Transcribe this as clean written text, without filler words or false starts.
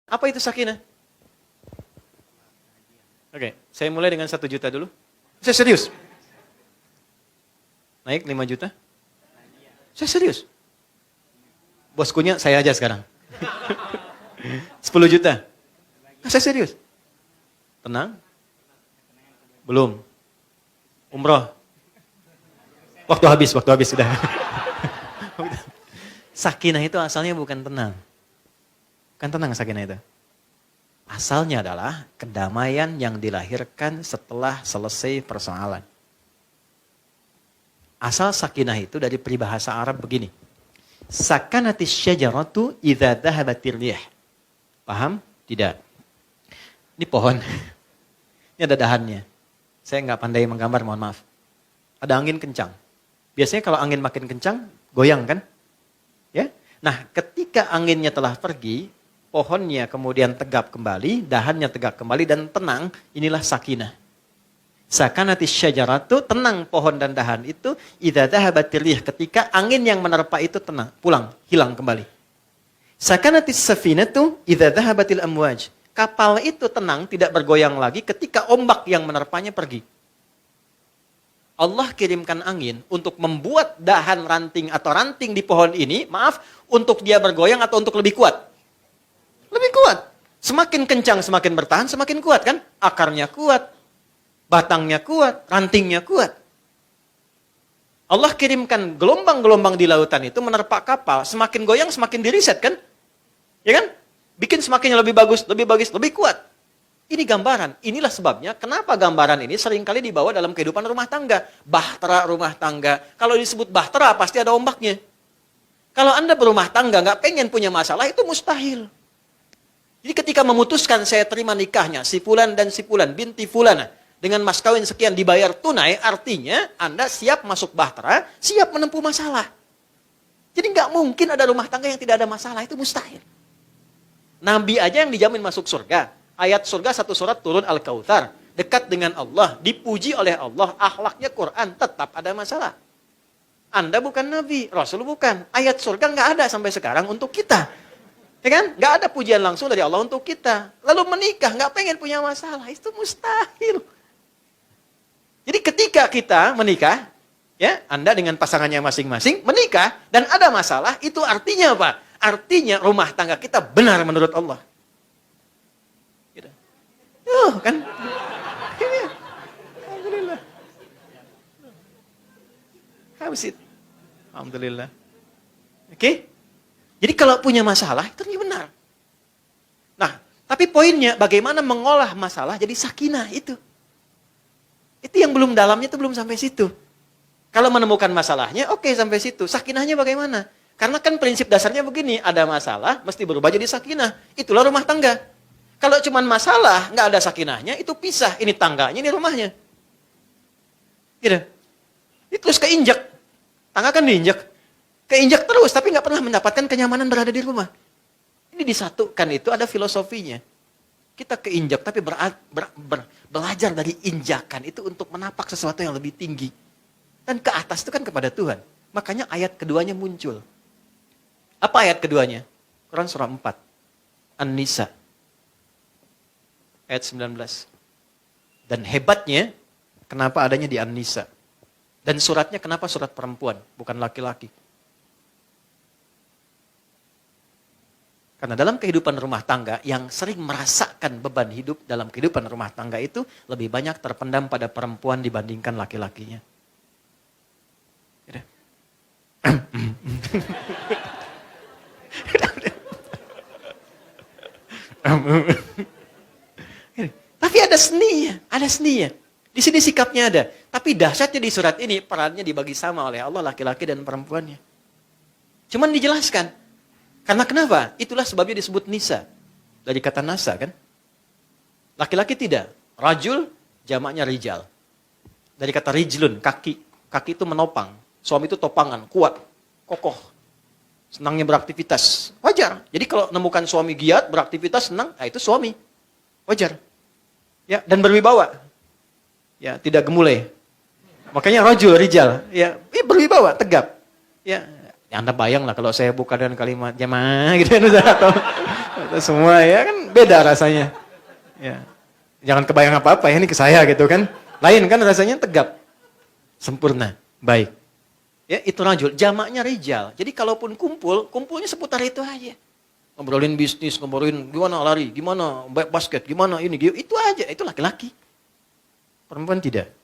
Apa itu sakinah? Oke, saya mulai dengan 1 juta dulu. Saya serius. Naik 5 juta. Saya serius. Boskunya saya aja sekarang. 10 juta. Saya serius. Tenang? Belum. Umroh. Waktu habis sudah. Sakinah itu asalnya bukan tenang. Bukan tenang sakinah itu. Asalnya adalah kedamaian yang dilahirkan setelah selesai persoalan. Asal sakinah itu dari peribahasa Arab begini. Sakanatis syajaratu idza dhahabatir rih. Paham? Tidak. Ini pohon. Ini ada dahannya. Saya nggak pandai menggambar, mohon maaf. Ada angin kencang. Biasanya kalau angin makin kencang, goyang kan? Ya. Nah, ketika anginnya telah pergi, pohonnya kemudian tegap kembali, dahannya tegak kembali dan tenang, inilah sakinah. Sakanatis syajaratu, tenang pohon dan dahan itu, idza dhahabatir rih, ketika angin yang menerpa itu tenang, pulang, hilang kembali. Sakanatis safinatu, idza dhahabatil amwaj. Kapal itu tenang, tidak bergoyang lagi ketika ombak yang menerpanya pergi. Allah kirimkan angin untuk membuat dahan ranting atau ranting di pohon ini, untuk dia bergoyang atau untuk lebih kuat? Lebih kuat. Semakin kencang, semakin bertahan, semakin kuat kan? Akarnya kuat, batangnya kuat, rantingnya kuat. Allah kirimkan gelombang-gelombang di lautan itu menerpa kapal, semakin goyang semakin diriset kan? Ya kan? Bikin semakin lebih bagus, lebih kuat. Ini gambaran. Inilah sebabnya kenapa gambaran ini seringkali dibawa dalam kehidupan rumah tangga. Bahtera rumah tangga. Kalau disebut bahtera pasti ada ombaknya. Kalau Anda berumah tangga nggak pengen punya masalah, itu mustahil. Jadi ketika memutuskan saya terima nikahnya, si fulan dan si fulan, binti fulana, dengan mas kawin sekian dibayar tunai, artinya Anda siap masuk bahtera, siap menempuh masalah. Jadi nggak mungkin ada rumah tangga yang tidak ada masalah, itu mustahil. Nabi aja yang dijamin masuk surga. Ayat surga 1 surat turun Al-Kautsar. Dekat dengan Allah, dipuji oleh Allah, akhlaknya Quran, tetap ada masalah. Anda bukan Nabi, Rasul bukan. Ayat surga nggak ada sampai sekarang untuk kita. Ya kan? Nggak ada pujian langsung dari Allah untuk kita. Lalu menikah, nggak pengen punya masalah. Itu mustahil. Jadi ketika kita menikah, ya, Anda dengan pasangannya masing-masing, menikah, dan ada masalah, itu artinya apa? Artinya rumah tangga kita benar menurut Allah. Gitu. Kan? Alhamdulillah. How's it? Alhamdulillah. Oke? Jadi kalau punya masalah, itu benar. Nah, tapi poinnya bagaimana mengolah masalah jadi sakinah itu. Itu yang belum dalamnya, itu belum sampai situ. Kalau menemukan masalahnya, oke sampai situ. Sakinahnya bagaimana? Karena kan prinsip dasarnya begini, ada masalah, mesti berubah jadi sakinah. Itulah rumah tangga. Kalau cuma masalah, nggak ada sakinahnya, itu pisah. Ini tangganya, ini rumahnya. Gitu. Itu terus keinjak. Tangga kan diinjak. Keinjak terus, tapi nggak pernah mendapatkan kenyamanan berada di rumah. Ini disatukan, itu ada filosofinya. Kita keinjak, tapi belajar dari injakan itu untuk menapak sesuatu yang lebih tinggi. Dan ke atas itu kan kepada Tuhan. Makanya ayat keduanya muncul. Apa ayat keduanya? Quran surah 4. An-Nisa. Ayat 19. Dan hebatnya, kenapa adanya di An-Nisa? Dan suratnya kenapa surat perempuan, bukan laki-laki? Karena dalam kehidupan rumah tangga, yang sering merasakan beban hidup dalam kehidupan rumah tangga itu lebih banyak terpendam pada perempuan dibandingkan laki-lakinya. Tapi ada seninya. Di sini sikapnya ada. Tapi dahsyatnya di surat ini, perannya dibagi sama oleh Allah, laki-laki dan perempuannya. Cuman dijelaskan. Karena kenapa? Itulah sebabnya disebut nisa. Dari kata nasa kan? Laki-laki tidak. Rajul, jamaknya rijal. Dari kata rijlun, kaki. Kaki itu menopang. Suami itu topangan, kuat, kokoh. Senangnya beraktivitas. Wajar. Jadi kalau menemukan suami giat, beraktivitas, senang, nah itu suami. Wajar. Ya, dan berwibawa. Ya, tidak gemulai. Makanya rajul, rijal. Ya, berwibawa, tegap. Ya, Anda bayang lah kalau saya buka dengan kalimat jamaah gitu kan. Kita semua ya kan beda rasanya. Ya. Jangan kebayang apa-apa ya ini ke saya gitu kan. Lain kan rasanya tegap. Sempurna, baik. Ya itu rajul, jamaknya rijal. Jadi kalaupun kumpul, kumpulnya seputar itu aja. Ngobrolin bisnis, ngobrolin gimana lari, gimana basket, gimana ini, itu aja. Itu laki-laki. Perempuan tidak.